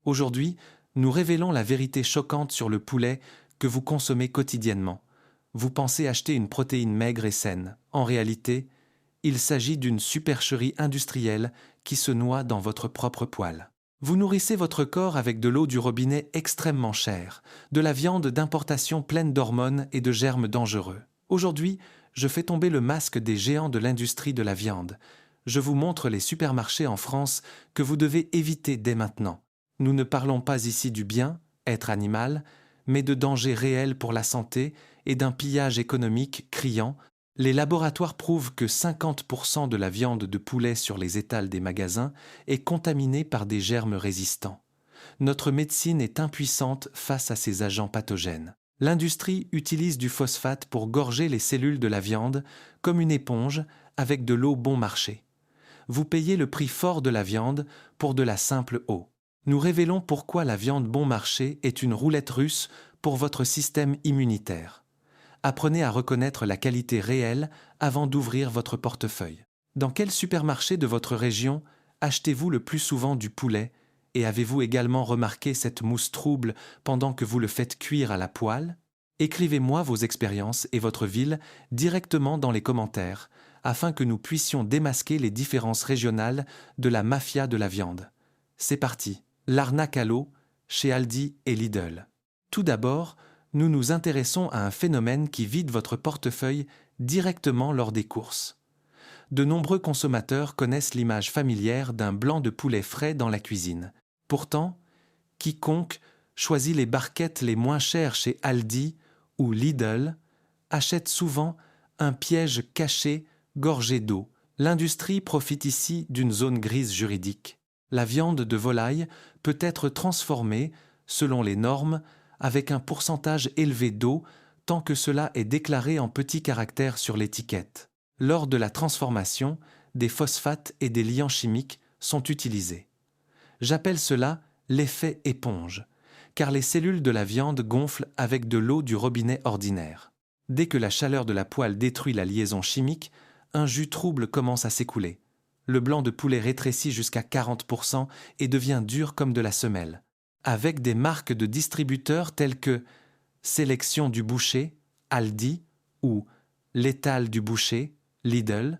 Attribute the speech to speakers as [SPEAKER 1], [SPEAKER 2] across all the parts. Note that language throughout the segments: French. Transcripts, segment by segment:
[SPEAKER 1] Aujourd'hui, nous révélons la vérité choquante sur le poulet que vous consommez quotidiennement. Vous pensez acheter une protéine maigre et saine. En réalité, il s'agit d'une supercherie industrielle qui se noie dans votre propre poêle. Vous nourrissez votre corps avec de l'eau du robinet extrêmement chère, de la viande d'importation pleine d'hormones et de germes dangereux. Aujourd'hui, je fais tomber le masque des géants de l'industrie de la viande. Je vous montre les supermarchés en France que vous devez éviter dès maintenant. Nous ne parlons pas ici du bien, être animal, mais de dangers réels pour la santé et d'un pillage économique criant. Les laboratoires prouvent que 50% de la viande de poulet sur les étals des magasins est contaminée par des germes résistants. Notre médecine est impuissante face à ces agents pathogènes. L'industrie utilise du phosphate pour gorger les cellules de la viande comme une éponge avec de l'eau bon marché. Vous payez le prix fort de la viande pour de la simple eau. Nous révélons pourquoi la viande bon marché est une roulette russe pour votre système immunitaire. Apprenez à reconnaître la qualité réelle avant d'ouvrir votre portefeuille. Dans quel supermarché de votre région achetez-vous le plus souvent du poulet et avez-vous également remarqué cette mousse trouble pendant que vous le faites cuire à la poêle? Écrivez-moi vos expériences et votre ville directement dans les commentaires afin que nous puissions démasquer les différences régionales de la mafia de la viande. C'est parti, l'arnaque à l'eau chez Aldi et Lidl. Tout d'abord, nous nous intéressons à un phénomène qui vide votre portefeuille directement lors des courses. De nombreux consommateurs connaissent l'image familière d'un blanc de poulet frais dans la cuisine. Pourtant, quiconque choisit les barquettes les moins chères chez Aldi ou Lidl achète souvent un piège caché gorgé d'eau. L'industrie profite ici d'une zone grise juridique. La viande de volaille peut être transformée, selon les normes, avec un pourcentage élevé d'eau tant que cela est déclaré en petits caractères sur l'étiquette. Lors de la transformation, des phosphates et des liants chimiques sont utilisés. J'appelle cela l'effet éponge, car les cellules de la viande gonflent avec de l'eau du robinet ordinaire. Dès que la chaleur de la poêle détruit la liaison chimique, un jus trouble commence à s'écouler. Le blanc de poulet rétrécit jusqu'à 40% et devient dur comme de la semelle. Avec des marques de distributeurs telles que Sélection du boucher, Aldi, ou L'étal du boucher, Lidl,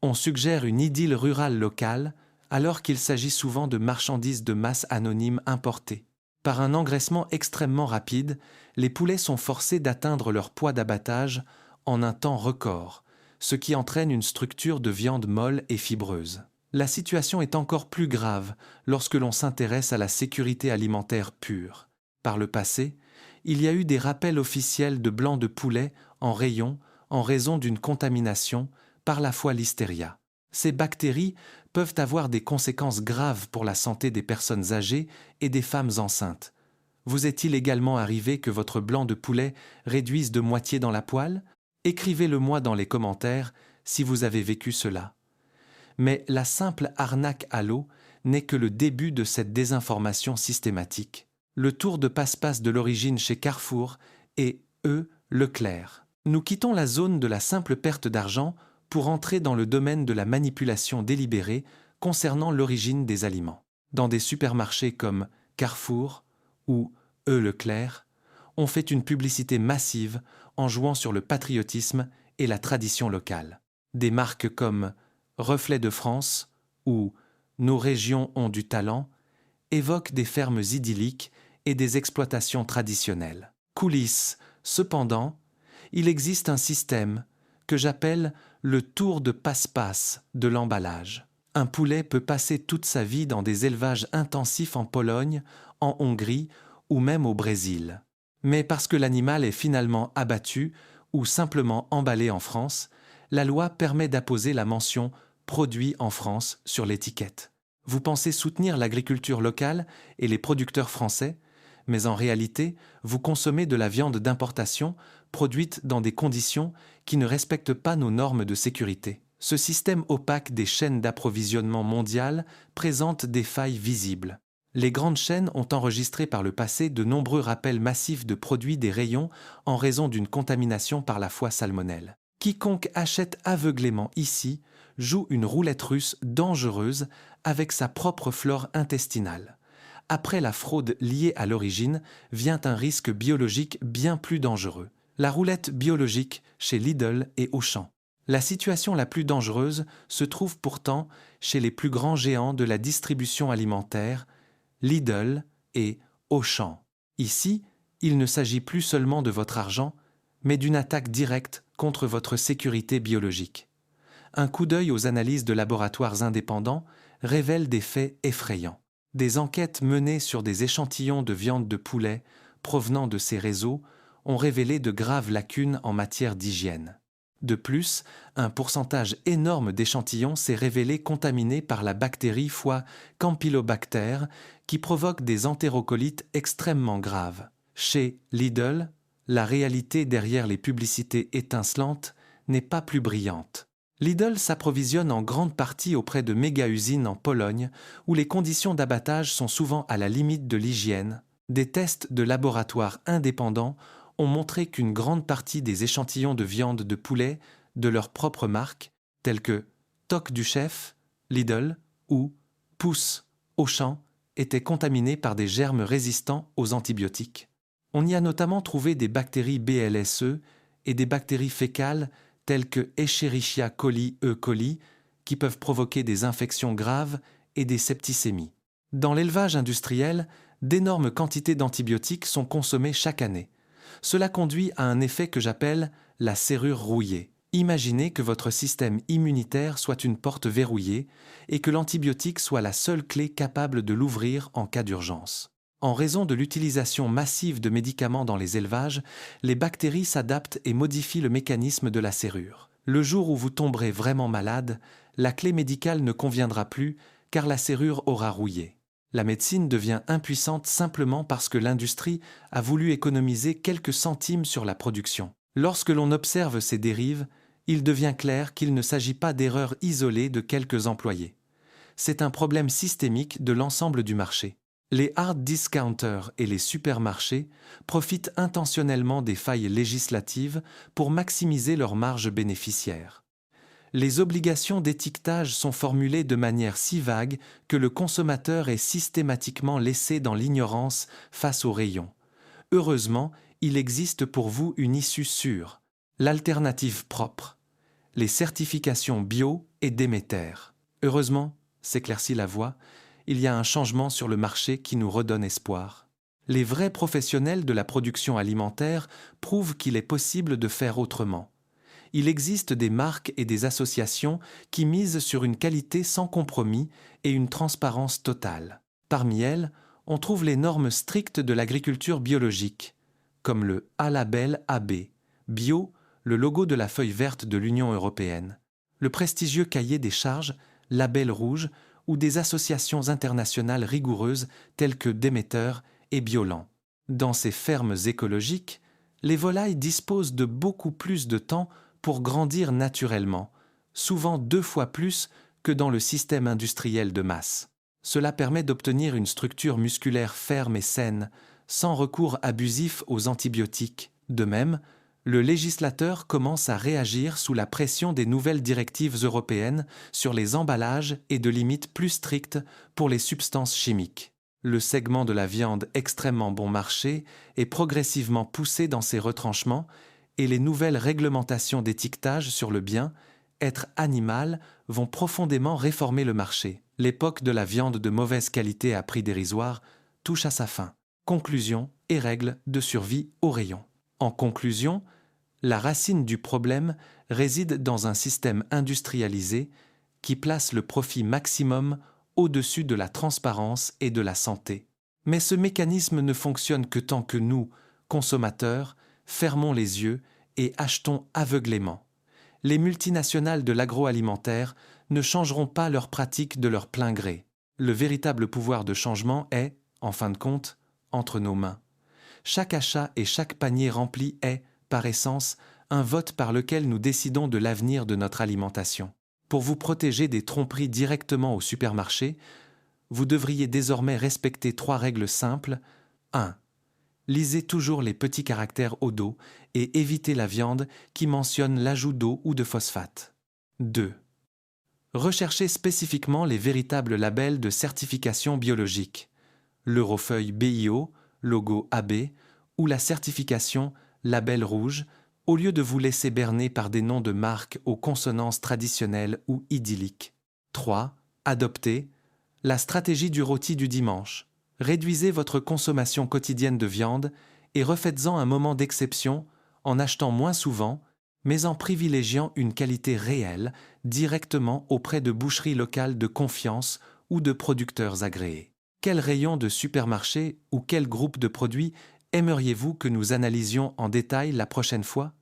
[SPEAKER 1] on suggère une idylle rurale locale alors qu'il s'agit souvent de marchandises de masse anonymes importées. Par un engraissement extrêmement rapide, les poulets sont forcés d'atteindre leur poids d'abattage en un temps record, ce qui entraîne une structure de viande molle et fibreuse. La situation est encore plus grave lorsque l'on s'intéresse à la sécurité alimentaire pure. Par le passé, il y a eu des rappels officiels de blanc de poulet en rayon en raison d'une contamination par la fois Listeria. Ces bactéries peuvent avoir des conséquences graves pour la santé des personnes âgées et des femmes enceintes. Vous est-il également arrivé que votre blanc de poulet réduise de moitié dans la poêle? Écrivez-le-moi dans les commentaires si vous avez vécu cela. Mais la simple arnaque à l'eau n'est que le début de cette désinformation systématique. Le tour de passe-passe de l'origine chez Carrefour et Leclerc. Nous quittons la zone de la simple perte d'argent pour entrer dans le domaine de la manipulation délibérée concernant l'origine des aliments. Dans des supermarchés comme Carrefour ou Leclerc, on fait une publicité massive en jouant sur le patriotisme et la tradition locale. Des marques comme Reflet de France ou Nos régions ont du talent évoquent des fermes idylliques et des exploitations traditionnelles. Coulisses, cependant, il existe un système que j'appelle le tour de passe-passe de l'emballage. Un poulet peut passer toute sa vie dans des élevages intensifs en Pologne, en Hongrie ou même au Brésil. Mais parce que l'animal est finalement abattu ou simplement emballé en France, la loi permet d'apposer la mention « Produit en France » sur l'étiquette. Vous pensez soutenir l'agriculture locale et les producteurs français, mais en réalité, vous consommez de la viande d'importation produite dans des conditions qui ne respectent pas nos normes de sécurité. Ce système opaque des chaînes d'approvisionnement mondiales présente des failles visibles. Les grandes chaînes ont enregistré par le passé de nombreux rappels massifs de produits des rayons en raison d'une contamination par la fois salmonelle. Quiconque achète aveuglément ici joue une roulette russe dangereuse avec sa propre flore intestinale. après la fraude liée à l'origine vient un risque biologique bien plus dangereux. La roulette biologique chez Lidl et Auchan. La situation la plus dangereuse se trouve pourtant chez les plus grands géants de la distribution alimentaire, Lidl et Auchan. Ici, il ne s'agit plus seulement de votre argent, mais d'une attaque directe contre votre sécurité biologique. Un coup d'œil aux analyses de laboratoires indépendants révèle des faits effrayants. Des enquêtes menées sur des échantillons de viande de poulet provenant de ces réseaux ont révélé de graves lacunes en matière d'hygiène. De plus, un pourcentage énorme d'échantillons s'est révélé contaminé par la bactérie foie Campylobacter qui provoque des entérocolites extrêmement graves. Chez Lidl, la réalité derrière les publicités étincelantes n'est pas plus brillante. Lidl s'approvisionne en grande partie auprès de méga-usines en Pologne où les conditions d'abattage sont souvent à la limite de l'hygiène. Des tests de laboratoires indépendants ont montré qu'une grande partie des échantillons de viande de poulet de leur propre marque, tels que Toc du Chef, Lidl ou Pousse, Auchan, étaient contaminés par des germes résistants aux antibiotiques. On y a notamment trouvé des bactéries BLSE et des bactéries fécales telles que Escherichia coli E. coli, qui peuvent provoquer des infections graves et des septicémies. Dans l'élevage industriel, d'énormes quantités d'antibiotiques sont consommées chaque année. Cela conduit à un effet que j'appelle la serrure rouillée. Imaginez que votre système immunitaire soit une porte verrouillée et que l'antibiotique soit la seule clé capable de l'ouvrir en cas d'urgence. En raison de l'utilisation massive de médicaments dans les élevages, les bactéries s'adaptent et modifient le mécanisme de la serrure. Le jour où vous tomberez vraiment malade, la clé médicale ne conviendra plus car la serrure aura rouillé. La médecine devient impuissante simplement parce que l'industrie a voulu économiser quelques centimes sur la production. Lorsque l'on observe ces dérives, il devient clair qu'il ne s'agit pas d'erreurs isolées de quelques employés. C'est un problème systémique de l'ensemble du marché. Les hard discounters et les supermarchés profitent intentionnellement des failles législatives pour maximiser leurs marges bénéficiaires. Les obligations d'étiquetage sont formulées de manière si vague que le consommateur est systématiquement laissé dans l'ignorance face aux rayons. Heureusement, il existe pour vous une issue sûre, l'alternative propre, les certifications bio et Déméter. Heureusement, s'éclaircit la voix, il y a un changement sur le marché qui nous redonne espoir. Les vrais professionnels de la production alimentaire prouvent qu'il est possible de faire autrement. Il existe des marques et des associations qui misent sur une qualité sans compromis et une transparence totale. Parmi elles, on trouve les normes strictes de l'agriculture biologique, comme le A-Label AB, Bio, le logo de la feuille verte de l'Union européenne, le prestigieux cahier des charges, Label Rouge, ou des associations internationales rigoureuses telles que Déméter et Biolan. Dans ces fermes écologiques, les volailles disposent de beaucoup plus de temps pour grandir naturellement, souvent 2 fois plus que dans le système industriel de masse. Cela permet d'obtenir une structure musculaire ferme et saine, sans recours abusif aux antibiotiques. De même, le législateur commence à réagir sous la pression des nouvelles directives européennes sur les emballages et de limites plus strictes pour les substances chimiques. Le segment de la viande extrêmement bon marché est progressivement poussé dans ses retranchements et les nouvelles réglementations d'étiquetage sur le bien-être animal vont profondément réformer le marché. L'époque de la viande de mauvaise qualité à prix dérisoire touche à sa fin. Conclusion et règles de survie au rayon. En conclusion, la racine du problème réside dans un système industrialisé qui place le profit maximum au-dessus de la transparence et de la santé. Mais ce mécanisme ne fonctionne que tant que nous, consommateurs, fermons les yeux et achetons aveuglément. Les multinationales de l'agroalimentaire ne changeront pas leurs pratiques de leur plein gré. Le véritable pouvoir de changement est, en fin de compte, entre nos mains. Chaque achat et chaque panier rempli est, par essence, un vote par lequel nous décidons de l'avenir de notre alimentation. Pour vous protéger des tromperies directement au supermarché, vous devriez désormais respecter 3 règles simples. 1. Lisez toujours les petits caractères au dos et évitez la viande qui mentionne l'ajout d'eau ou de phosphate. 2. Recherchez spécifiquement les véritables labels de certification biologique. l'Eurofeuille BIO, logo AB, ou la certification Label Rouge, au lieu de vous laisser berner par des noms de marques aux consonances traditionnelles ou idylliques. 3. Adoptez la stratégie du rôti du dimanche. Réduisez votre consommation quotidienne de viande et refaites-en un moment d'exception en achetant moins souvent, mais en privilégiant une qualité réelle directement auprès de boucheries locales de confiance ou de producteurs agréés. Quel rayon de supermarché ou quel groupe de produits aimeriez-vous que nous analysions en détail la prochaine fois?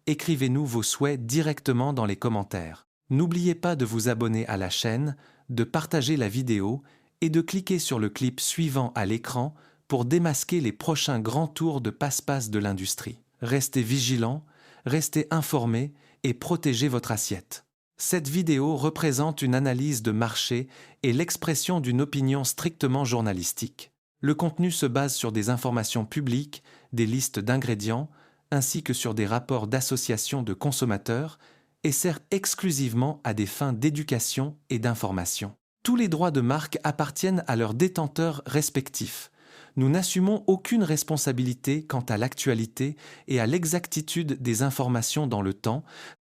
[SPEAKER 1] Écrivez-nous vos souhaits directement dans les commentaires. N'oubliez pas de vous abonner à la chaîne, de partager la vidéo et de cliquer sur le clip suivant à l'écran pour démasquer les prochains grands tours de passe-passe de l'industrie. Restez vigilants, restez informés et protégez votre assiette. Cette vidéo représente une analyse de marché et l'expression d'une opinion strictement journalistique. Le contenu se base sur des informations publiques, des listes d'ingrédients, ainsi que sur des rapports d'associations de consommateurs et sert exclusivement à des fins d'éducation et d'information. Tous les droits de marque appartiennent à leurs détenteurs respectifs. Nous n'assumons aucune responsabilité quant à l'actualité et à l'exactitude des informations dans le temps,